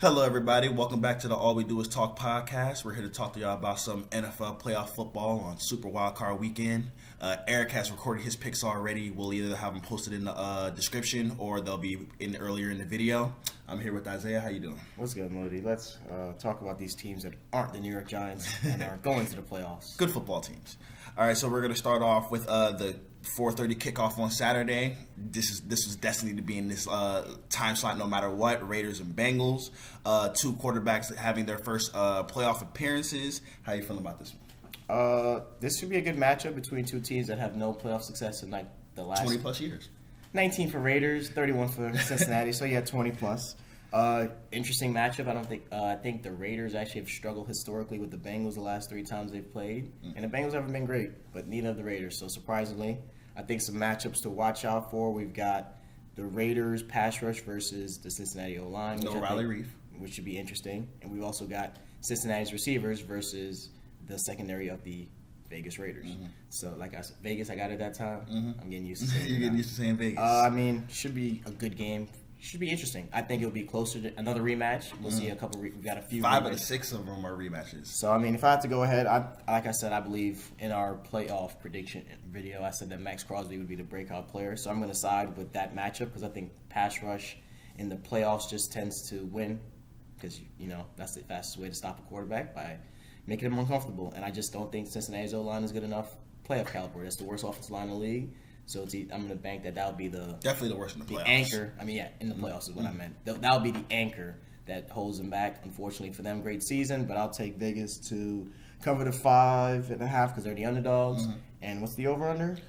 Hello, everybody. Welcome back to the All We Do Is Talk podcast. We're here to talk to y'all about some NFL playoff football on Super Wildcard Weekend. Eric has recorded his picks already. We'll either have them posted in the description or they'll be earlier in the video. I'm here with Isaiah. How you doing? What's good, Moody? Let's talk about these teams that aren't the New York Giants and are going to the playoffs. Good football teams. All right, so we're going to start off with the 4:30 kickoff on Saturday. This was destined to be in this time slot no matter what. Raiders and Bengals, two quarterbacks having their first playoff appearances. How you feeling about this one? This should be a good matchup between two teams that have no playoff success in like the last 20 plus years. 19 for Raiders, 31 for Cincinnati. So yeah, 20 plus. Interesting matchup. I think the Raiders actually have struggled historically with the Bengals the last three times they've played, and the Bengals haven't been great, but neither of the Raiders. So surprisingly, I think some matchups to watch out for. We've got the Raiders pass rush versus the Cincinnati O-line. No Riley Reef. Which should be interesting. And we've also got Cincinnati's receivers versus the secondary of the Vegas Raiders. Mm-hmm. So, like I said, Vegas, I got it that time. Mm-hmm. I'm getting used to saying You're getting used to saying Vegas. Should be a good game. Should be interesting. I think it'll be closer to another rematch. We'll see a couple. We've got a few. 5 of the 6 of them are rematches. So, if I have to go ahead, like I said, I believe in our playoff prediction video, I said that Max Crosby would be the breakout player. So I'm going to side with that matchup because I think pass rush in the playoffs just tends to win because, that's the fastest way to stop a quarterback by making him uncomfortable. And I just don't think Cincinnati's O-line is good enough playoff caliber. That's the worst offensive line in the league. So I'm going to bank that would be definitely the worst in the playoffs. Anchor. In the playoffs is what I meant. That would be the anchor that holds them back. Unfortunately for them, great season, but I'll take Vegas to cover the 5.5 because they're the underdogs. Mm-hmm. And what's the over/under?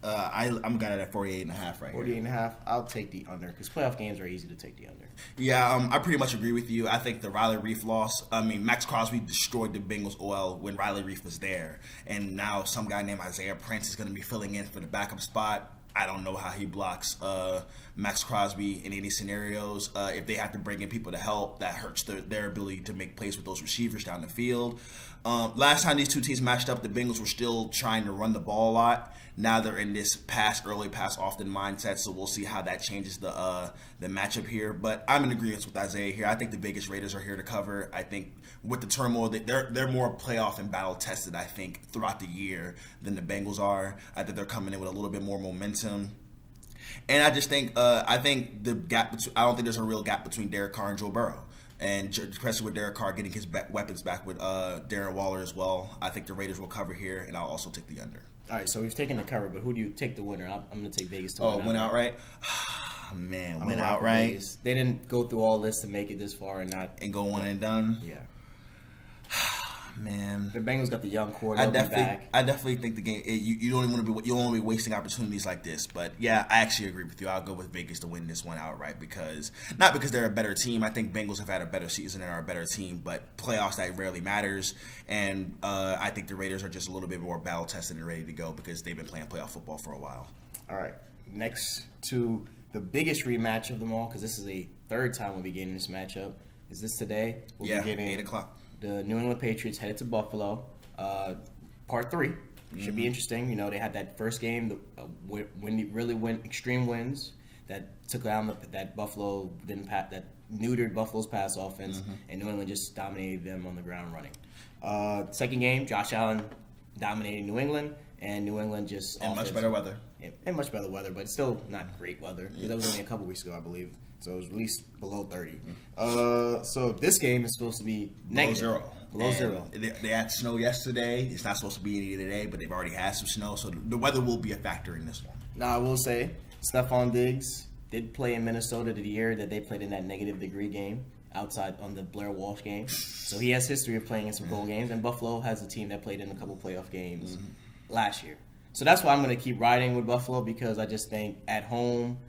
I'm got it at 48.5 right 48.5. I'll take the under because playoff games are easy to take the under. Yeah, I pretty much agree with you. I think the Riley Reef loss. Max Crosby destroyed the Bengals OL when Riley Reef was there, and now some guy named Isaiah Prince is going to be filling in for the backup spot. I don't know how he blocks Max Crosby in any scenarios. If they have to bring in people to help, that hurts their ability to make plays with those receivers down the field. Last time these two teams matched up, the Bengals were still trying to run the ball a lot. Now they're in this pass early, pass often mindset, so we'll see how that changes the matchup here. But I'm in agreement with Isaiah here. I think the Vegas Raiders are here to cover. I think with the turmoil, they're more playoff and battle tested, I think, throughout the year than the Bengals are. I think they're coming in with a little bit more momentum. And I just think the gap. I don't think there's a real gap between Derek Carr and Joe Burrow. And especially with Derek Carr getting his weapons back with Darren Waller as well, I think the Raiders will cover here, and I'll also take the under. All right, so we've taken the cover, but who do you take the winner? I'm going to take Vegas to win. Win outright? Man, win outright. They didn't go through all this to make it this far and go one and done? Yeah. Man, the Bengals got the young quarterback. I definitely think the game. You don't even want to be. You don't want to be wasting opportunities like this. But yeah, I actually agree with you. I'll go with Vegas to win this one outright not because they're a better team. I think Bengals have had a better season and are a better team. But playoffs, that rarely matters. And I think the Raiders are just a little bit more battle tested and ready to go because they've been playing playoff football for a while. All right, next to the biggest rematch of them all, because this is the third time we'll be getting this matchup. Is this today? We'll be getting 8:00. The New England Patriots headed to Buffalo. Part 3 should be interesting. They had that first game when it really went extreme winds that took down that Buffalo didn't that neutered Buffalo's pass offense, and New England just dominated them on the ground running. Second game, Josh Allen dominated New England, and New England just much better weather. And much better weather, but still not great weather. That was only a couple weeks ago, I believe. So it was at least below 30. So this game is supposed to be negative. Below zero. They had snow yesterday. It's not supposed to be any today, but they've already had some snow. So the weather will be a factor in this one. Now, I will say, Stephon Diggs did play in Minnesota the year that they played in that negative degree game outside on the Blair Walsh game. So he has history of playing in some bowl games. And Buffalo has a team that played in a couple playoff games last year. So that's why I'm going to keep riding with Buffalo because I just think at home –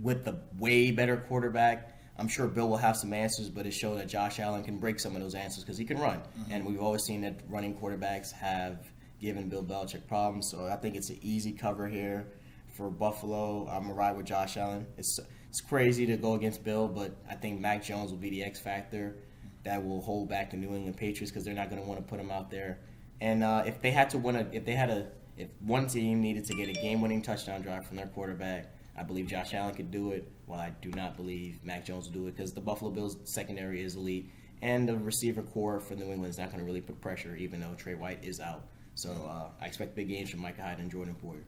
with the way better quarterback, I'm sure Bill will have some answers, but it showed that Josh Allen can break some of those answers because he can run. And we've always seen that running quarterbacks have given Bill Belichick problems. So I think it's an easy cover here for Buffalo. I'm going to ride with Josh Allen. It's crazy to go against Bill, but I think Mac Jones will be the X factor that will hold back the New England Patriots because they're not going to want to put him out there. And if one team needed to get a game-winning touchdown drive from their quarterback, I believe Josh Allen could do it, while I do not believe Mac Jones will do it because the Buffalo Bills secondary is elite, and the receiver core for New England is not going to really put pressure, even though Trey White is out. So I expect big games from Micah Hyde and Jordan Poyer.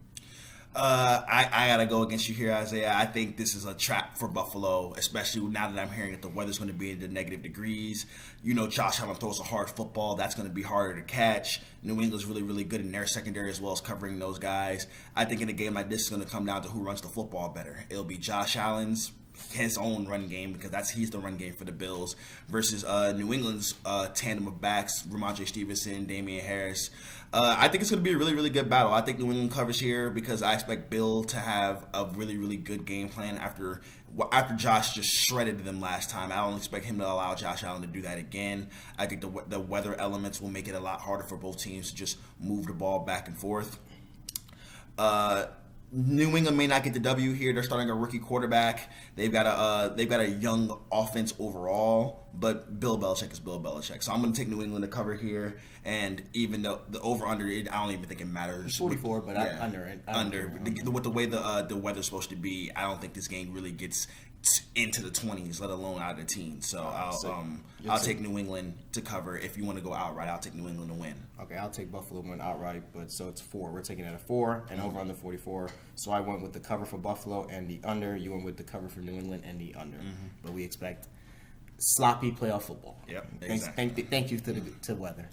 I gotta go against you here, Isaiah. I think this is a trap for Buffalo, especially now that I'm hearing that the weather's going to be in the negative degrees. You know, Josh Allen throws a hard football. That's going to be harder to catch. New England's really, really good in their secondary as well as covering those guys. I think in a game like this, it's going to come down to who runs the football better. It'll be Josh Allen's his own run game because he's the run game for the Bills versus New England's tandem of backs, Ramondre Stevenson, Damian Harris. I think it's going to be a really, really good battle. I think New England covers here because I expect Bill to have a really, really good game plan after Josh just shredded them last time. I don't expect him to allow Josh Allen to do that again. I think the weather elements will make it a lot harder for both teams to just move the ball back and forth. New England may not get the W here. They're starting a rookie quarterback. They've got a young offense overall, but Bill Belichick is Bill Belichick. So I'm going to take New England to cover here. And even though the over/under, I don't even think it matters. 44, but yeah, under it. With the way the weather's supposed to be, I don't think this game really gets into the 20s, let alone out of the teens. So I'll take New England to cover. If you want to go outright, I'll take New England to win. Okay, I'll take Buffalo win outright, but so it's 4. We're taking it at 4 and over under 44. So I went with the cover for Buffalo and the under. You went with the cover for New England and the under. But we expect sloppy playoff football. Yep, exactly. Thank you to weather.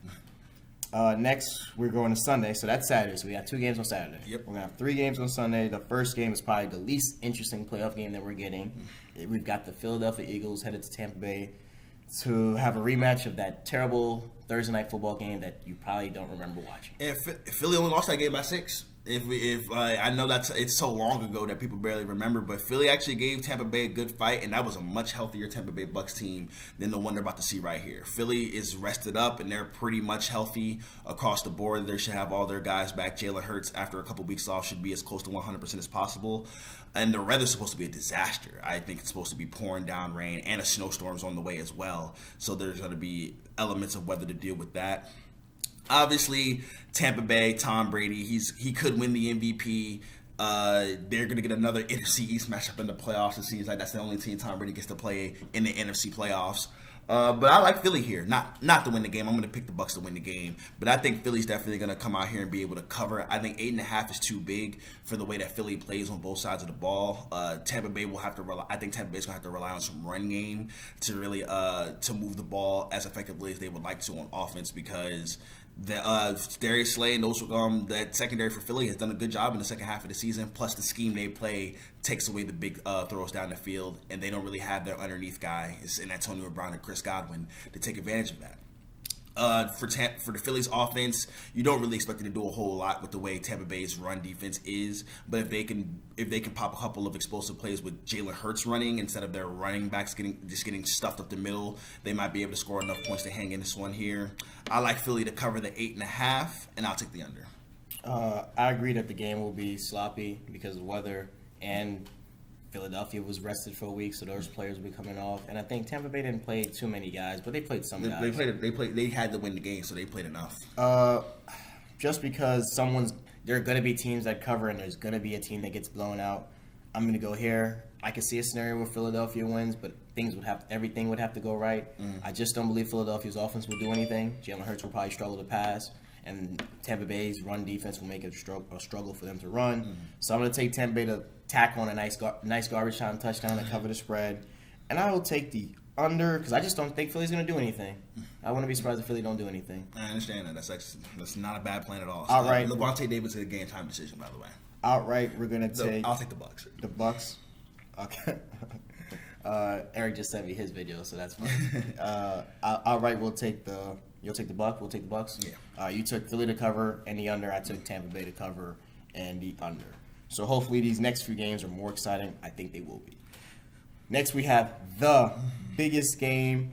Next, we're going to Sunday, so that's Saturday. So we got 2 games on Saturday. Yep. We're going to have 3 games on Sunday. The first game is probably the least interesting playoff game that we're getting. We've got the Philadelphia Eagles headed to Tampa Bay to have a rematch of that terrible Thursday night football game that you probably don't remember watching. If Philly only lost that game by 6. If I know it's so long ago that people barely remember, but Philly actually gave Tampa Bay a good fight, and that was a much healthier Tampa Bay Bucks team than the one they're about to see right here. Philly is rested up, and they're pretty much healthy across the board. They should have all their guys back. Jalen Hurts, after a couple weeks off, should be as close to 100% as possible. And the weather's supposed to be a disaster. I think it's supposed to be pouring down rain, and a snowstorm's on the way as well. So there's going to be elements of weather to deal with that. Obviously, Tampa Bay, Tom Brady, he could win the MVP. They're going to get another NFC East matchup in the playoffs. It seems like that's the only team Tom Brady gets to play in the NFC playoffs. But I like Philly here. Not to win the game. I'm going to pick the Bucks to win the game. But I think Philly's definitely going to come out here and be able to cover. I think 8.5 is too big for the way that Philly plays on both sides of the ball. Tampa Bay will have to rely. I think Tampa Bay's going to have to rely on some run game to really to move the ball as effectively as they would like to on offense because Darius Slay and that secondary for Philly has done a good job in the second half of the season. Plus, the scheme they play takes away the big throws down the field, and they don't really have their underneath guy in Antonio Brown and Chris Godwin to take advantage of that. For the Phillies offense, you don't really expect them to do a whole lot with the way Tampa Bay's run defense is. But if they can pop a couple of explosive plays with Jalen Hurts running instead of their running backs getting stuffed up the middle, they might be able to score enough points to hang in this one here. I like Philly to cover the 8.5, and I'll take the under. I agree that the game will be sloppy because of weather, and Philadelphia was rested for a week, so those players will be coming off. And I think Tampa Bay didn't play too many guys, but they played some guys. They had to win the game, so they played enough. Just because there are going to be teams that cover, and there's going to be a team that gets blown out. I'm going to go here. I could see a scenario where Philadelphia wins, but everything would have to go right. I just don't believe Philadelphia's offense will do anything. Jalen Hurts will probably struggle to pass, and Tampa Bay's run defense will make it a struggle for them to run. So I'm going to take Tampa Bay to tack on a nice garbage time touchdown to cover the spread, and I will take the under because I just don't think Philly's going to do anything. I wouldn't be surprised if Philly don't do anything. I understand that. That's not a bad plan at all. All right, Levante David's a game time decision, by the way. Outright, we're going to take. I'll take the Bucks. The Bucks. Okay. Eric just sent me his video, so that's fine. Outright, you'll take the Bucks. We'll take the Bucks. Yeah. You took Philly to cover and the under. I took Tampa Bay to cover and the under. So hopefully these next few games are more exciting. I think they will be. Next we have the biggest game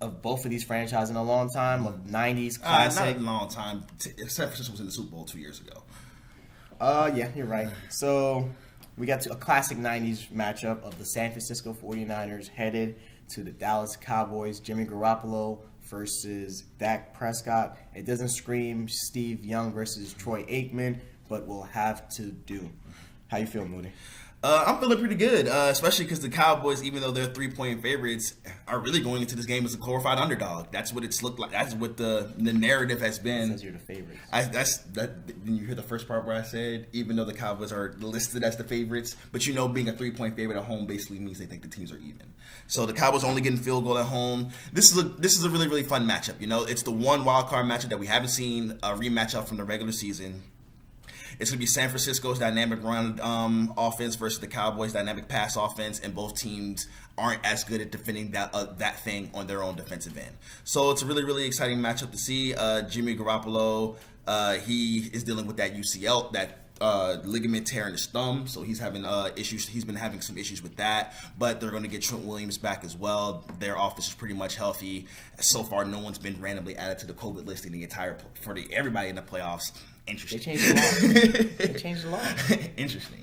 of both of these franchises in a long time, of 90s classic. Not a long time. San Francisco was in the Super Bowl 2 years ago. Yeah, you're right. So we got a classic 90s matchup of the San Francisco 49ers headed to the Dallas Cowboys. Jimmy Garoppolo versus Dak Prescott. It doesn't scream Steve Young versus Troy Aikman, but will have to do. How you feel, Moody? I'm feeling pretty good, especially because the Cowboys, even though they're 3-point favorites, are really going into this game as a glorified underdog. That's what it's looked like. That's what the narrative has been. Since you're the favorites. Didn't you hear the first part where I said, even though the Cowboys are listed as the favorites, but being a 3-point favorite at home basically means they think the teams are even. So the Cowboys only getting field goal at home. This is a really, really fun matchup. It's the one wild card matchup that we haven't seen a rematch of from the regular season. It's going to be San Francisco's dynamic run offense versus the Cowboys' dynamic pass offense, and both teams aren't as good at defending that thing on their own defensive end. So it's a really, really exciting matchup to see. Jimmy Garoppolo, he is dealing with that UCL, that ligament tear in his thumb, so he's having issues. He's been having some issues with that, but they're going to get Trent Williams back as well. Their offense is pretty much healthy. So far, no one's been randomly added to the COVID list in everybody in the playoffs. Interesting. They changed the law.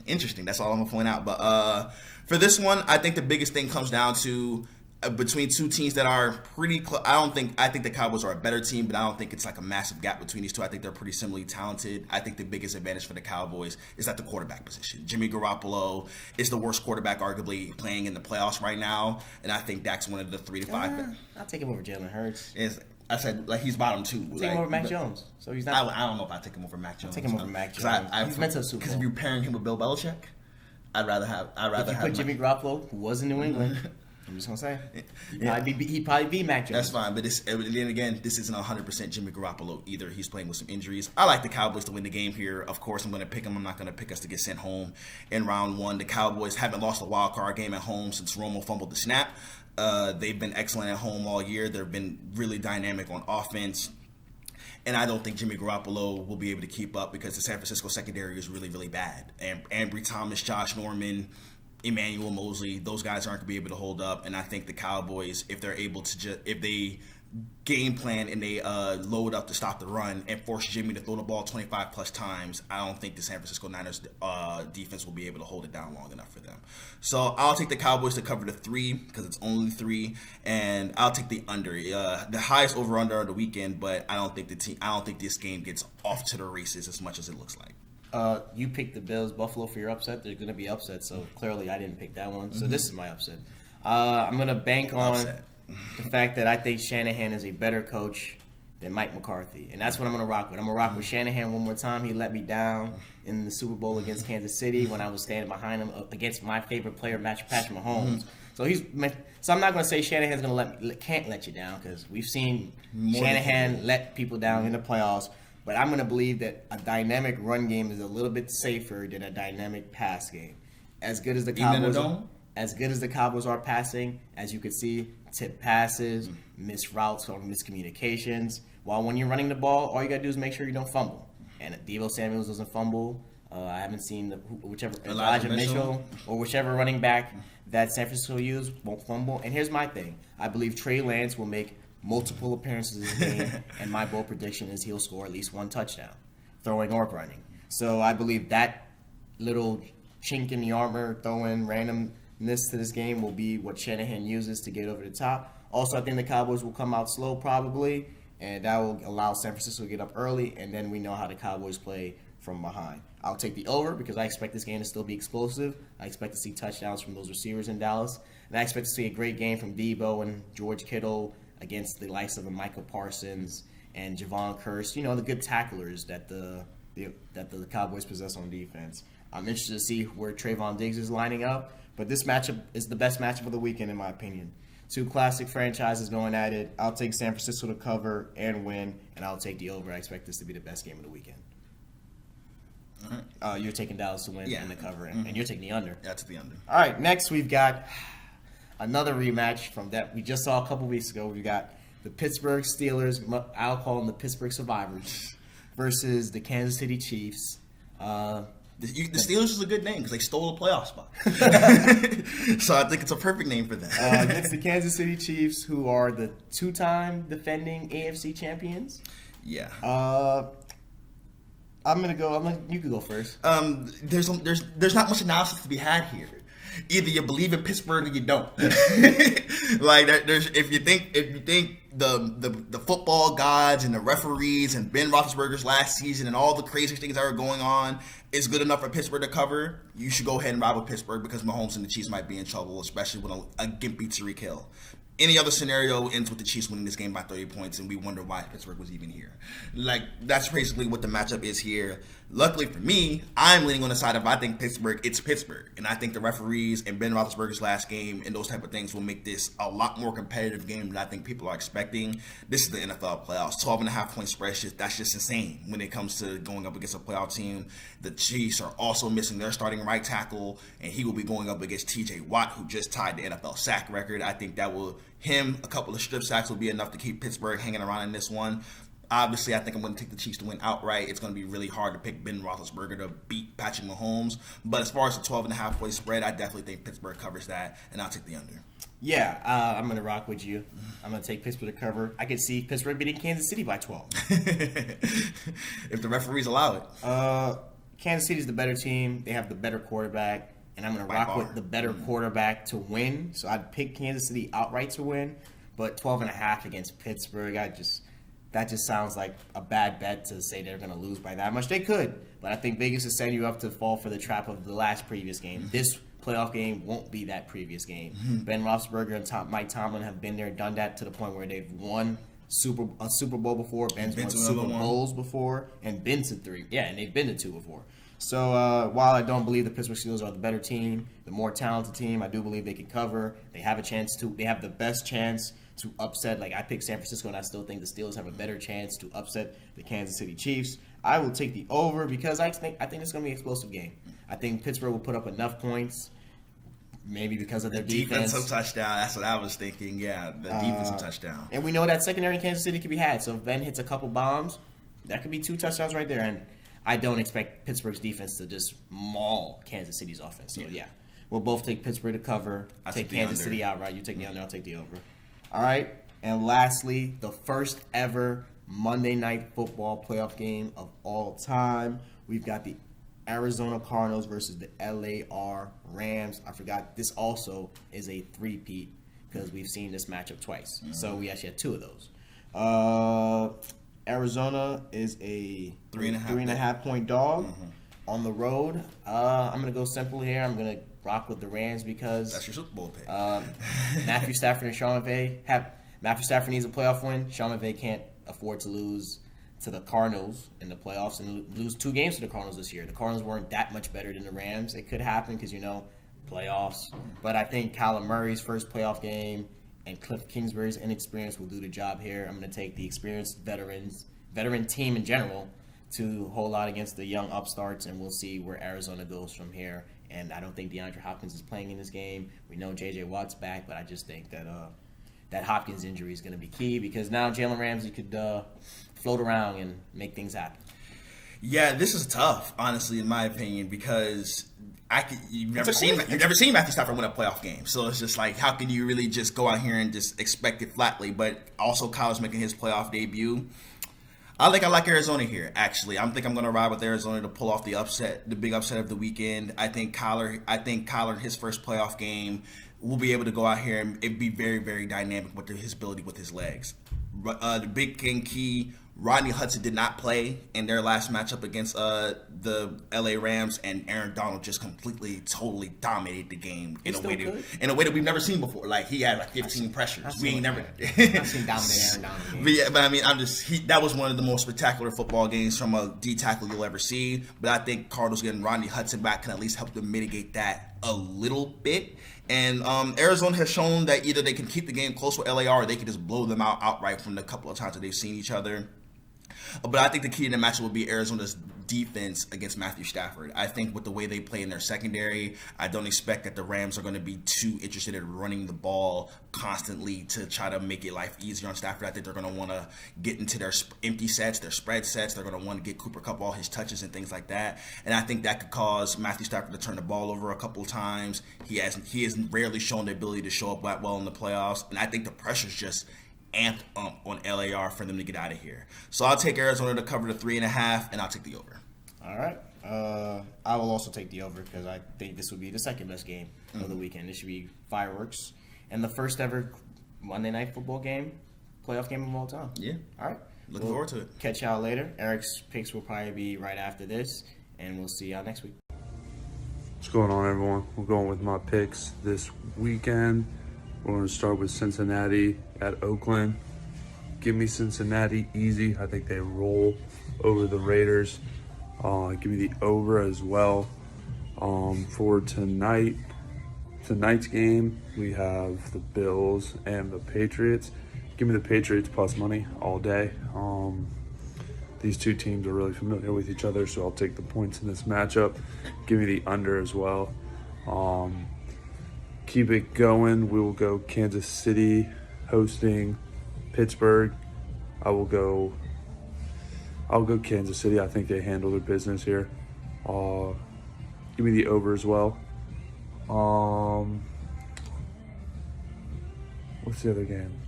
Interesting. That's all I'm gonna point out. But for this one, I think the biggest thing comes down to between two teams that are pretty close. I think the Cowboys are a better team, but I don't think it's like a massive gap between these two. I think they're pretty similarly talented. I think the biggest advantage for the Cowboys is at the quarterback position. Jimmy Garoppolo is the worst quarterback arguably playing in the playoffs right now, and I think Dak's one of the 3 to 5. I'll take him over Jalen Hurts. I said he's bottom 2. Take him over Mac Jones. So he's not. I don't know if I take him over Mac Jones. Take him over Mac Jones. He's meant to a Super Bowl. Because if you're pairing him with Bill Belichick, I'd rather if you put Jimmy Garoppolo, who was in New England. I'm just gonna say he'd probably be Mac Jones. That's fine, but then again, this isn't 100% Jimmy Garoppolo either. He's playing with some injuries. I like the Cowboys to win the game here. Of course, I'm going to pick them. I'm not going to pick us to get sent home in round 1. The Cowboys haven't lost a wild card game at home since Romo fumbled the snap. They've been excellent at home all year. They've been really dynamic on offense. And I don't think Jimmy Garoppolo will be able to keep up because the San Francisco secondary is really, really bad. And Ambry Thomas, Josh Norman, Emmanuel Mosley, those guys aren't going to be able to hold up. And I think the Cowboys, if they're able to if they game plan and they load up to stop the run and force Jimmy to throw the ball 25 plus times, I don't think the San Francisco Niners defense will be able to hold it down long enough for them. So I'll take the Cowboys to cover the 3 because it's only 3, and I'll take the under. The highest over under of the weekend, but I don't think this game gets off to the races as much as it looks like. You picked the Bills Buffalo for your upset. There's going to be upset, so clearly I didn't pick that one. So this is my upset. I'm going to bank on the fact that I think Shanahan is a better coach than Mike McCarthy, and that's what I'm going to rock with. I'm going to rock with Shanahan one more time. He let me down in the Super Bowl against Kansas City when I was standing behind him against my favorite player, Patrick Mahomes. So I'm not going to say Shanahan's going to can't let you down because we've seen Shanahan let people down in the playoffs. But I'm going to believe that a dynamic run game is a little bit safer than a dynamic pass game. As good as the Cowboys are passing, as you can see, tip passes, missed routes or miscommunications. While when you're running the ball, all you got to do is make sure you don't fumble. And Deebo Samuels doesn't fumble. I haven't seen whichever Elijah Mitchell or whichever running back that San Francisco used won't fumble. And here's my thing. I believe Trey Lance will make multiple appearances in this game, and my bold prediction is he'll score at least 1 touchdown, throwing or running. So I believe that little chink in the armor, throwing randomness to this game will be what Shanahan uses to get over the top. Also, I think the Cowboys will come out slow probably, and that will allow San Francisco to get up early, and then we know how the Cowboys play from behind. I'll take the over because I expect this game to still be explosive. I expect to see touchdowns from those receivers in Dallas, and I expect to see a great game from Deebo and George Kittle against the likes of Micah Parsons and Javon Curse, the good tacklers that the Cowboys possess on defense. I'm interested to see where Trayvon Diggs is lining up, but this matchup is the best matchup of the weekend in my opinion. 2 classic franchises going at it. I'll take San Francisco to cover and win, and I'll take the over. I expect this to be the best game of the weekend. All right. You're taking Dallas to win and the cover, and you're taking the under. That's the under. All right, next we've got another rematch from that we just saw a couple weeks ago. We got the Pittsburgh Steelers, I'll call them the Pittsburgh Survivors, versus the Kansas City Chiefs. The Steelers is a good name because they stole a playoff spot. So I think it's a perfect name for them. Against the Kansas City Chiefs, who are the 2-time defending AFC champions. Yeah. I'm gonna go. You can go first. There's not much analysis to be had here. Either you believe in Pittsburgh or you don't. If you think the football gods and the referees and Ben Roethlisberger's last season and all the crazy things that are going on is good enough for Pittsburgh to cover, you should go ahead and ride with Pittsburgh because Mahomes and the Chiefs might be in trouble, especially when a gimpy Tyreek Hill. Any other scenario ends with the Chiefs winning this game by 30 points, and we wonder why Pittsburgh was even here. Like, that's basically what the matchup is here. Luckily for me, I'm leaning on the side of I think Pittsburgh, it's Pittsburgh. And I think the referees and Ben Roethlisberger's last game and those type of things will make this a lot more competitive game than I think people are expecting. This is the NFL playoffs. 12.5-point spread, that's just insane when it comes to going up against a playoff team. The Chiefs are also missing their starting right tackle, and he will be going up against T.J. Watt, who just tied the NFL sack record. I think that will... a couple of strip sacks will be enough to keep Pittsburgh hanging around in this one. Obviously, I think I'm going to take the Chiefs to win outright. It's going to be really hard to pick Ben Roethlisberger to beat Patrick Mahomes. But as far as the 12.5-point spread, I definitely think Pittsburgh covers that, and I'll take the under. Yeah, I'm going to rock with you. I'm going to take Pittsburgh to cover. I could see Pittsburgh beating Kansas City by 12. If the referees allow it. Kansas City's the better team. They have the better quarterback. And I'm going to rock with the better quarterback to win. So I'd pick Kansas City outright to win. But 12.5 against Pittsburgh, that just sounds like a bad bet to say they're going to lose by that much. They could. But I think Vegas is setting you up to fall for the trap of the last previous game. This playoff game won't be that previous game. Ben Roethlisberger and Mike Tomlin have been there, done that to the point where they've won a Super Bowl before. Ben's won Super Bowls before. And been to 3. Yeah, and they've been to 2 before. So while I don't believe the Pittsburgh Steelers are the better team, the more talented team, I do believe they can cover. They have the best chance to upset. Like, I picked San Francisco, and I still think the Steelers have a better chance to upset the Kansas City Chiefs. I will take the over because I think it's going to be an explosive game. I think Pittsburgh will put up enough points, maybe because of their defense. Defensive touchdown, that's what I was thinking. Yeah, the defensive touchdown. And we know that secondary in Kansas City can be had. So if Ben hits a couple bombs, that could be 2 touchdowns right there. And I don't expect Pittsburgh's defense to just maul Kansas City's offense. So, yeah. We'll both take Pittsburgh to cover. I take Kansas City outright. You take the under, I'll take the over. All right. And lastly, the first ever Monday Night Football playoff game of all time. We've got the Arizona Cardinals versus the LAR Rams. I forgot this also is a three-peat because we've seen this matchup twice. Mm-hmm. So we actually had 2 of those. Arizona is a 3.5 point dog on the road. I'm going to go simple here. I'm going to rock with the Rams because that's your Super Bowl pick. Matthew Stafford and Sean McVay Matthew Stafford needs a playoff win. Sean McVay can't afford to lose to the Cardinals in the playoffs and lose 2 games to the Cardinals this year. The Cardinals weren't that much better than the Rams. It could happen because, playoffs. But I think Kyler Murray's first playoff game and Cliff Kingsbury's inexperience will do the job here. I'm going to take the experienced veteran team in general to hold out against the young upstarts, and we'll see where Arizona goes from here. And I don't think DeAndre Hopkins is playing in this game. We know J.J. Watt's back, but I just think that that Hopkins injury is going to be key because now Jalen Ramsey could float around and make things happen. Yeah, this is tough, honestly, in my opinion, because you've never seen Matthew Stafford win a playoff game. So it's just like, how can you really just go out here and just expect it flatly? But also, Kyler's making his playoff debut. I like Arizona here, actually. I'm going to ride with Arizona to pull off the big upset of the weekend. I think Kyler in his first playoff game will be able to go out here and be very, very dynamic with his ability with his legs. The big king key, Rodney Hudson did not play in their last matchup against the LA Rams, and Aaron Donald just totally dominated the game in a way that we've never seen before. Like, he had 15 pressures. I've seen dominate Aaron Donald. But I mean, that was one of the most spectacular football games from a D tackle you'll ever see. But I think Cardinals getting Rodney Hudson back can at least help them mitigate that a little bit. And Arizona has shown that either they can keep the game close with LA or they can just blow them out outright from the couple of times that they've seen each other. But I think the key to the matchup will be Arizona's defense against Matthew Stafford. I think with the way they play in their secondary, I don't expect that the Rams are going to be too interested in running the ball constantly to try to make it life easier on Stafford. I think they're going to want to get into their empty sets, their spread sets. They're going to want to get Cooper Kupp all his touches and things like that. And I think that could cause Matthew Stafford to turn the ball over a couple of times. He has rarely shown the ability to show up that well in the playoffs. And I think the pressure's just amped up on LAR for them to get out of here. So I'll take Arizona to cover the 3.5, and I'll take the over. All right. I will also take the over because I think this will be the second best game of the weekend. This should be fireworks. And the first ever Monday Night Football game, playoff game of all time. Yeah. All right. Looking forward to it. Catch y'all later. Eric's picks will probably be right after this, and we'll see y'all next week. What's going on, everyone? We're going with my picks this weekend. We're going to start with Cincinnati at Oakland. Give me Cincinnati easy. I think they roll over the Raiders. Give me the over as well. For tonight's game, we have the Bills and the Patriots. Give me the Patriots plus money all day. These two teams are really familiar with each other, so I'll take the points in this matchup. Give me the under as well. Keep it going. We will go Kansas City hosting Pittsburgh. I'll go Kansas City. I think they handle their business here. Give me the over as well. What's the other game?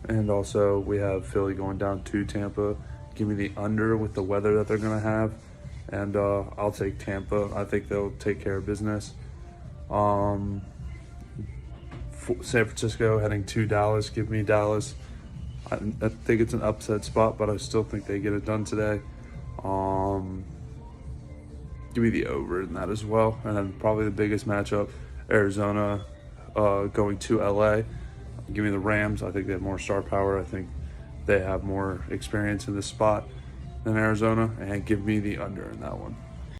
And also, we have Philly going down to Tampa. Give me the under with the weather that they're going to have. And I'll take Tampa. I think they'll take care of business. San Francisco heading to Dallas. Give me Dallas. I think it's an upset spot, but I still think they get it done today. Give me the over in that as well. And then probably the biggest matchup, Arizona going to LA. Give me the Rams. I think they have more star power. I think they have more experience in this spot than Arizona. And give me the under in that one.